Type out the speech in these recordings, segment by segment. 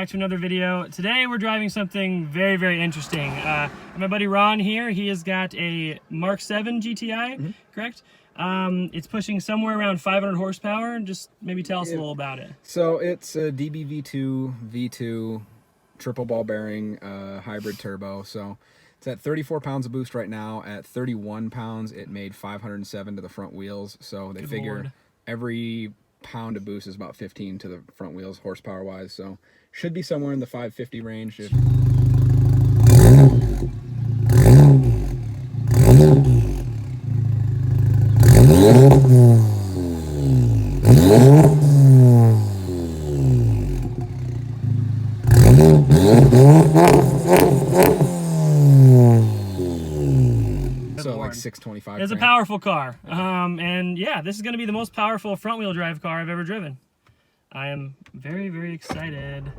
back to another video. Today we're driving something very, very interesting. My buddy Ron here, he has got a Mark 7 GTI, correct? It's pushing somewhere around 500 horsepower. Just maybe tell us a little about it. So it's a DBV2 V2 triple ball bearing hybrid turbo. So it's at 34 pounds of boost right now. At 31 pounds, it made 507 to the front wheels. So they figure every pound of boost is about 15 to the front wheels horsepower wise. So should be somewhere in the 550 range. So like 625. It's a powerful car. And yeah, this is going to be the most powerful front wheel drive car I've ever driven. I am very, very excited.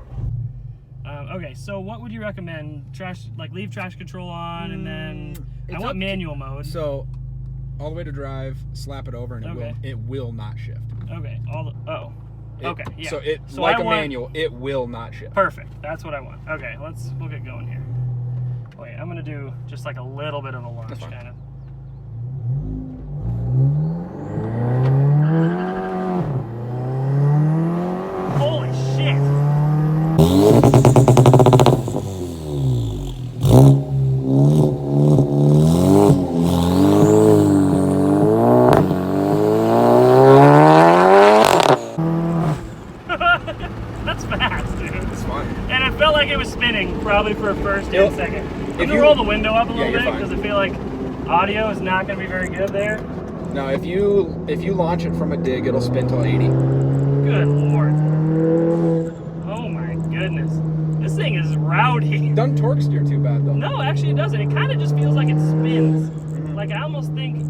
Okay, so what would you recommend? Leave trash control on, and then I want manual mode. So all the way to drive, slap it over, and it will not shift. Okay, okay, yeah. So like a manual, it will not shift. Perfect. That's what I want. Okay, we'll get going here. Wait, I'm gonna do just like a little bit of a launch, kind of. Holy shit! That's fast, dude. It's fine. And it felt like it was spinning probably for a first and second. I'm gonna roll the window up a little bit because I feel like audio is not gonna be very good there. No, if you launch it from a dig, it'll spin till 80. Good lord. Oh my goodness. This thing is rowdy. It doesn't torque steer too bad though. No, actually it doesn't. It kind of just feels like it spins. Like I almost think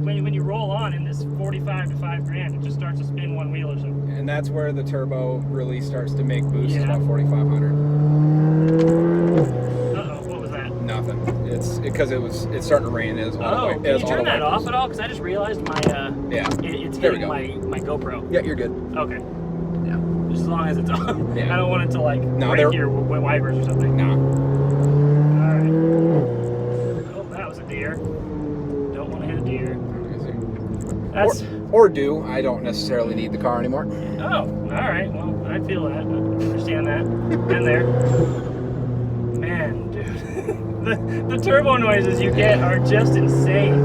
when you roll on in this 45 to 5 grand, it just starts to spin one wheel or something. And that's where the turbo really starts to make boosts about 4,500. What was that? Nothing. It's because it's starting to rain. Can you turn that off at all? Because I just realized my it's hitting my GoPro. Yeah, you're good. Okay. Yeah. Just as long as it's on. Yeah. I don't want it to like break your wipers or something. No. All right. Oh, that was a deer. Don't want to hit a deer. Or do. I don't necessarily need the car anymore. Oh, all right. Well, I feel that. I understand that. Been there. Man, dude. the turbo noises you get are just insane.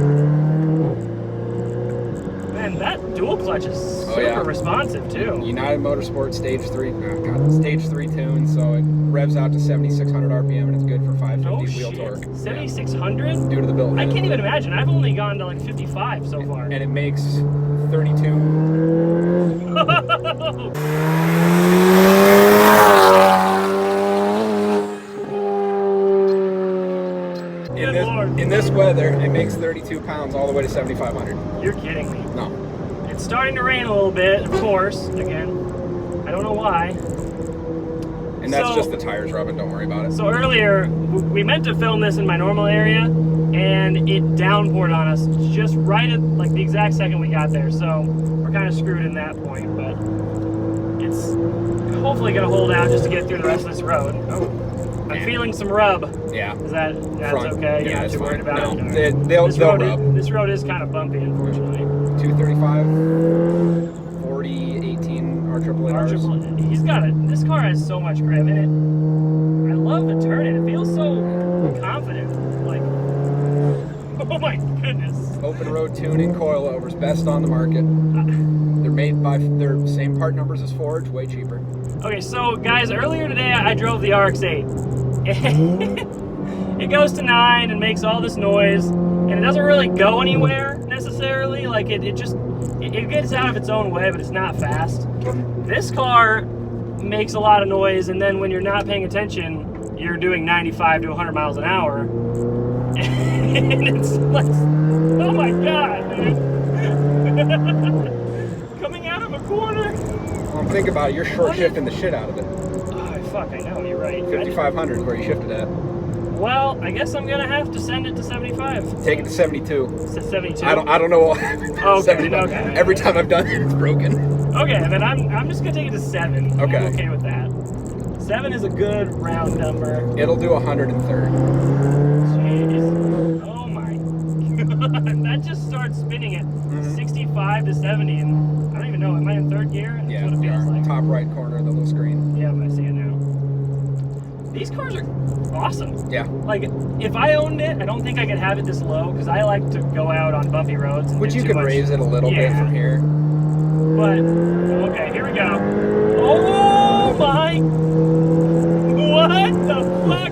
Man, that dual clutch is super responsive too. United Motorsport Stage 3 tune, so it revs out to 7,600 RPM and it's good for 550 wheel torque. 7,600? Due to the build. I can't even imagine. I've only gone to like 55 so far. And it makes 32. In this weather, it makes 32 pounds all the way to 7,500. You're kidding me. No. It's starting to rain a little bit, of course, again. I don't know why. And that's just the tires rubbing, don't worry about it. So earlier, we meant to film this in my normal area, and it downpoured on us just right at like the exact second we got there. So we're kind of screwed in that point, but it's hopefully going to hold out just to get through the rest of this road. Oh. I'm feeling some rub. Yeah. That's okay? You're not too worried about it? No. They'll rub. This road is kind of bumpy, unfortunately. 235, 40, 18 R888Rs. He's got it. This car has so much grip in it. I love the turn it. It feels so confident. Like, oh my goodness. Open road tuning, coilovers, best on the market. They're made by their same part numbers as Ford's, way cheaper. Okay, so guys, earlier today I drove the RX-8. It goes to 9 and makes all this noise, and it doesn't really go anywhere necessarily. Like it gets out of its own way, but it's not fast. This car makes a lot of noise, and then when you're not paying attention, you're doing 95 to 100 miles an hour, and it's like, oh my god, dude. Coming out of a corner. Well, think about it, you're short shifting the shit out of it. Oh, fuck, I know, you're right. 5,500 is where you shifted at. Well, I guess I'm gonna have to send it to 75. Take it to 72. It's at 72. I don't know what happened. Okay. Every time I've done it, it's broken. Okay, then I'm just gonna take it to 7. Okay. I'm okay with that. 7 is a good round number. It'll do 103rd. Jeez. Oh my god. That just starts spinning at 65 to 70, and I don't even know. Am I in third gear? That's Yeah, what it you feels are. like. Top right corner of the little screen. Yeah, I see it now. These cars are awesome. Yeah. Like, if I owned it, I don't think I could have it this low, because I like to go out on bumpy roads. And Which do you too can much. raise it a little bit from here. But, okay, here we go. Oh my, what the fuck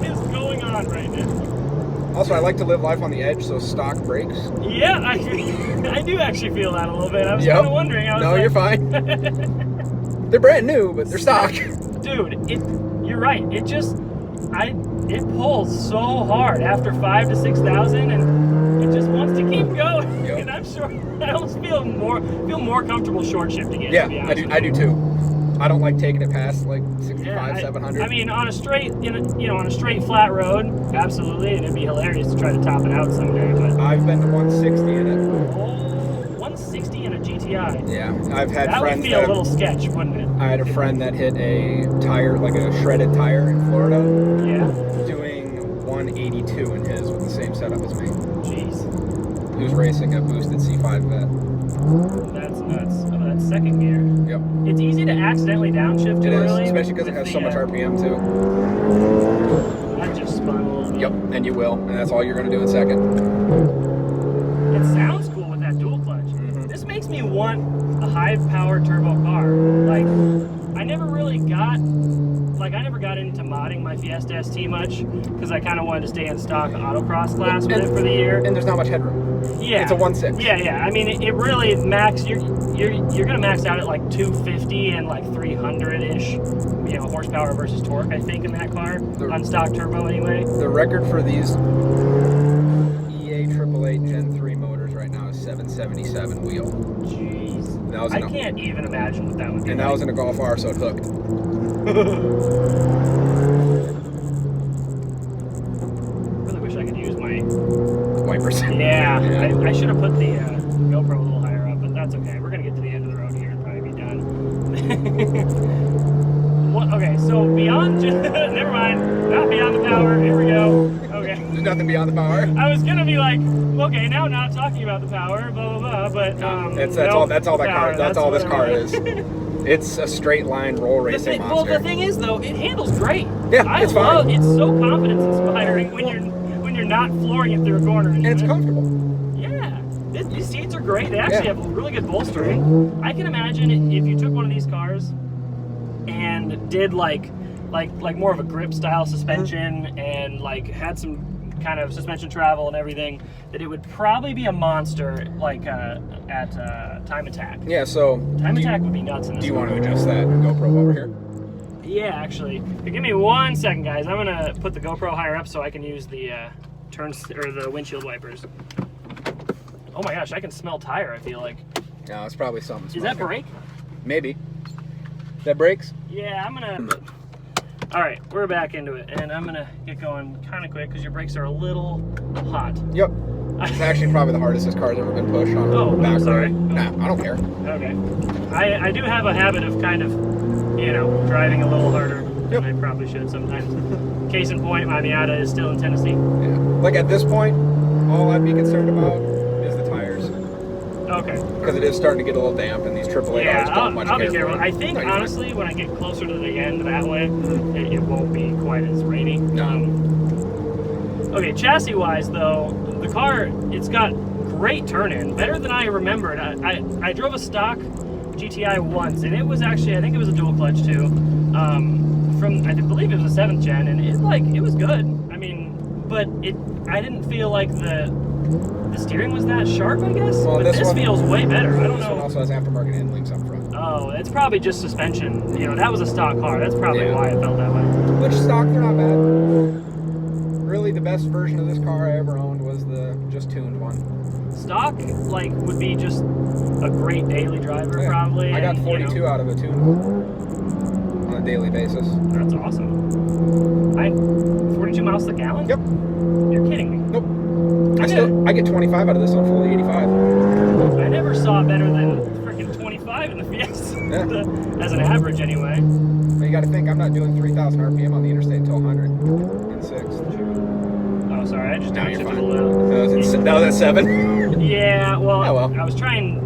is going on right now? Also, I like to live life on the edge, so stock brakes. Yeah, I do actually feel that a little bit. I was kind of wondering. I was No, like, you're fine. They're brand new, but they're stock. Dude, you're right. It pulls so hard after 5,000 to 6,000, and it just wants to keep going. Yep. And I'm sure I almost feel more comfortable short shifting it. Yeah, to be I honest do. with I you. do too. I don't like taking it past like 65, Yeah, 700. I mean, on a straight, on a straight flat road, absolutely, and it'd be hilarious to try to top it out someday. But I've been to 160 in it. 160 in a GTI. Yeah, I've had That would friends feel a little sketch, wouldn't it? I had a friend that hit a tire, like a shredded tire in Florida, Yeah. doing 182 in his with the same setup as me. Jeez, He was racing a boosted C5 vet. that's nuts. Oh, that's second gear. Yep. It's easy to accidentally downshift too It is, early, especially because it with has so the, much RPM too. That just spun a little bit. Yep, and you will, and that's all you're going to do in second. It sounds cool with that dual clutch. This makes me want a high-power turbo car. Like, I never got into modding my Fiesta ST much because I kind of wanted to stay in stock autocross class with it for the year. And there's not much headroom. Yeah, It's a 1.6. Yeah. I mean, it really you're gonna max out at like 250 and like 300-ish, horsepower versus torque. I think in that car on stock turbo anyway. The record for these EA 888 Gen 3 motors right now is 777 wheel. Jeez, That was I can't even imagine what that would be. And that was in a Golf R, so it hooked. Really wish I could use my Wipers. Yeah, I should have put the GoPro a little higher up, but that's okay. We're gonna get to the end of the road here and probably be done. What? Okay, so beyond, never mind, not beyond the power. Here we go. Okay. There's nothing beyond the power. I was gonna be like, okay, now not talking about the power, blah blah blah, but That's nope, all that car. power, That's all this what car it is. It's a straight line roll racing Well, monster. the thing is though, it handles great. Yeah, it's fine. It's so confidence inspiring when you're not flooring it through a corner. And it's comfortable. Yeah, these seats are great. They actually have really good bolstering. I can imagine if you took one of these cars and did like more of a grip style suspension and like had some kind of suspension travel and everything, that it would probably be a monster like at Time Attack. Yeah, so Time Attack would be nuts in this. do you want to adjust that GoPro over here? Yeah, actually. Give me 1 second, guys. I'm gonna put the GoPro higher up so I can use the the windshield wipers. Oh my gosh, I can smell tire. I feel like. No, it's probably something. Is that brake? Maybe. That brakes? Yeah, I'm gonna. All right, we're back into it, and I'm gonna get going kind of quick because your brakes are a little hot. Yep. It's actually probably the hardest this car's ever been pushed on. Oh, back I'm sorry. road. Nah, I don't care. Okay. I do have a habit of kind of, driving a little harder than I probably should sometimes. Case in point, my Miata is still in Tennessee. Yeah. Like at this point, all I'd be concerned about is the tires. Okay. Because it is starting to get a little damp, and these AAA Yeah, Rs don't much I'll be care for careful. it. I think, No, you're fine. honestly, when I get closer to the end that way, it won't be quite as rainy. No. Okay, chassis-wise, though, the car, it's got great turn-in, better than I remembered. I drove a stock GTI once, and it was actually, I think it was a dual clutch, too, I believe it was a 7th gen, and it was good. I mean, but I didn't feel like the steering was that sharp, I guess. Well, but this one feels way better. I don't This know. one also has aftermarket end links up front. Oh, it's probably just suspension. That was a stock car. That's probably why it felt that way. Which stock, they're not bad. Really, the best version of this car I ever owned was the just tuned one. Stock, would be just a great daily driver, Yeah. probably. I got and, 42 out of a tuned one on a daily basis. That's awesome. 42 miles to the gallon? Yep. You're kidding me. Nope. I get 25 out of this on fully 85. I never saw better than freaking 25 in the Fiesta. Yeah. As an average, anyway. you got to think, I'm not doing 3,000 RPM on the interstate until 106. Oh, sorry, I just No, you're downshipped a fine. little. That was at 7. Yeah, well, Oh, well.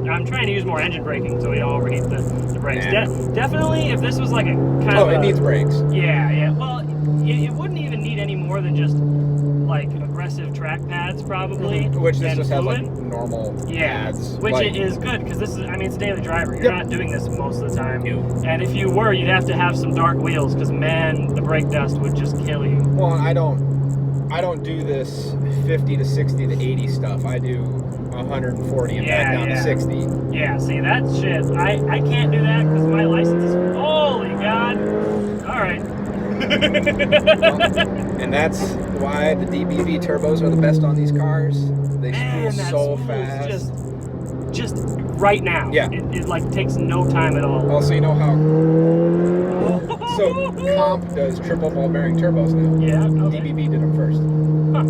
I'm trying to use more engine braking so we don't overheat the brakes. Yeah. Definitely, if this was like a kind of it needs brakes. Yeah. Well, it wouldn't even need any more than just like aggressive track pads, probably. Which this and just has fluid. like normal pads. Which like, is good because this is, I mean, it's a daily driver. You're Yep. not doing this most of the time. No. And if you were, you'd have to have some dark wheels because man, the brake dust would just kill you. Well, I don't do this 50 to 60 to 80 stuff. I do 140 and back down to 60. Yeah, see that shit. I can't do that because my license is, holy God. All right. And that's why the DBV turbos are the best on these cars. They Man, spool that so spool's fast. Just right now. Yeah. It like takes no time at all. Also, you know how. So Comp does triple ball bearing turbos now. Yeah. Okay. DBV did them first. Huh.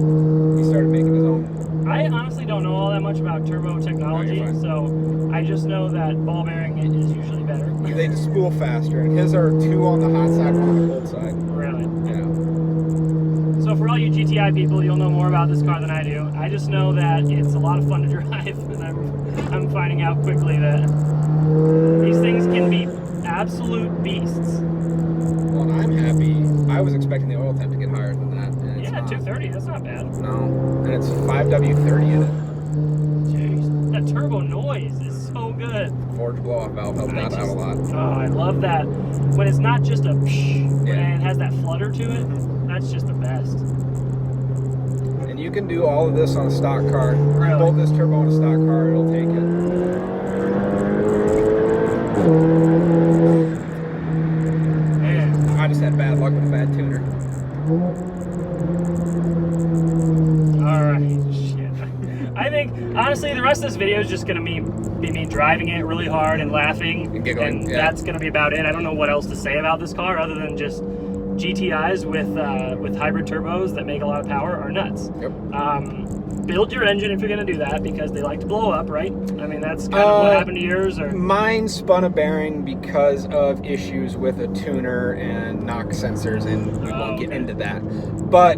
He started making his own. I honestly don't know all that much about turbo technology, No, you're fine. so I just know that ball bearing is usually better. They just spool faster, and his are 2 on the hot side, 1 on the cold side. Really? Yeah. So for all you GTI people, you'll know more about this car than I do. I just know that it's a lot of fun to drive, and I'm finding out quickly that these things can be absolute beasts. Well, and I'm happy. I was expecting the oil temp to get higher than that. And it's Yeah, not. 230, that's not bad. No, and it's 5W30 in it. Jeez, that turbo noise is so good. Forged blow-off valve helped that out a lot. Oh, I love that. When it's not just a psh, Yeah. and it has that flutter to it, that's just the best. And you can do all of this on a stock car. Really? Bolt this turbo on a stock car, it'll take it. Man. I just had bad luck with a bad tuner. Alright, shit. I think, honestly, the rest of this video is just going to be me driving it really hard and laughing. And giggling, And yeah. that's going to be about it. I don't know what else to say about this car other than just GTIs with hybrid turbos that make a lot of power are nuts. Yep. Build your engine if you're going to do that because they like to blow up, right? I mean, that's kind of what happened to yours. Or Mine spun a bearing because of issues with a tuner and knock sensors, and we won't get into that. But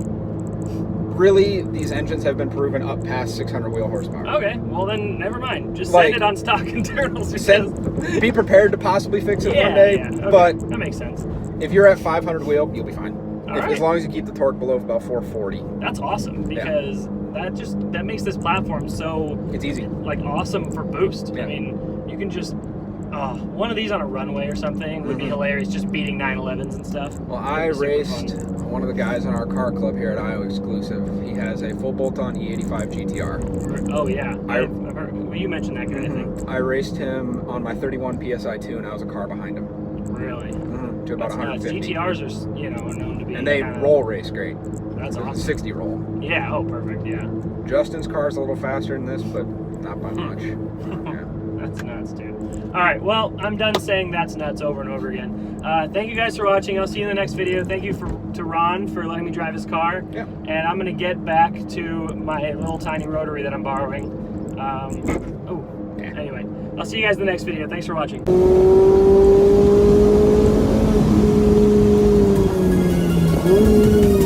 really, these engines have been proven up past 600 wheel horsepower. Okay, well then never mind. Just Like, send it on stock internals. Because, Be prepared to possibly fix it yeah, one day, yeah, okay, but that makes sense. if you're at 500 wheel, you'll be fine. All As long as you keep the torque below about 440. That's awesome because that makes this platform so It's easy. like awesome for boost. Yeah. I mean, you can just one of these on a runway or something would be hilarious. Just beating 911s and stuff. Well, I Super raced fun. one of the guys in our car club here at Iowa Exclusive. He has a full bolt-on E85 GTR. Oh yeah, I've heard. Well, you mentioned that guy. I think. I raced him on my 31 PSI 2, and I was a car behind him Really. to about That's nuts. 150. GTRs are known to be. And they kinda, roll race great. That's awesome. 60 roll. Yeah. Oh, perfect. Yeah. Justin's car's a little faster than this, but not by much. Yeah. That's nuts, dude. All right, well, I'm done saying that's nuts over and over again. Thank you guys for watching. I'll see you in the next video. Thank you to Ron for letting me drive his car. Yeah. And I'm going to get back to my little tiny rotary that I'm borrowing. Anyway, I'll see you guys in the next video. Thanks for watching. Ooh.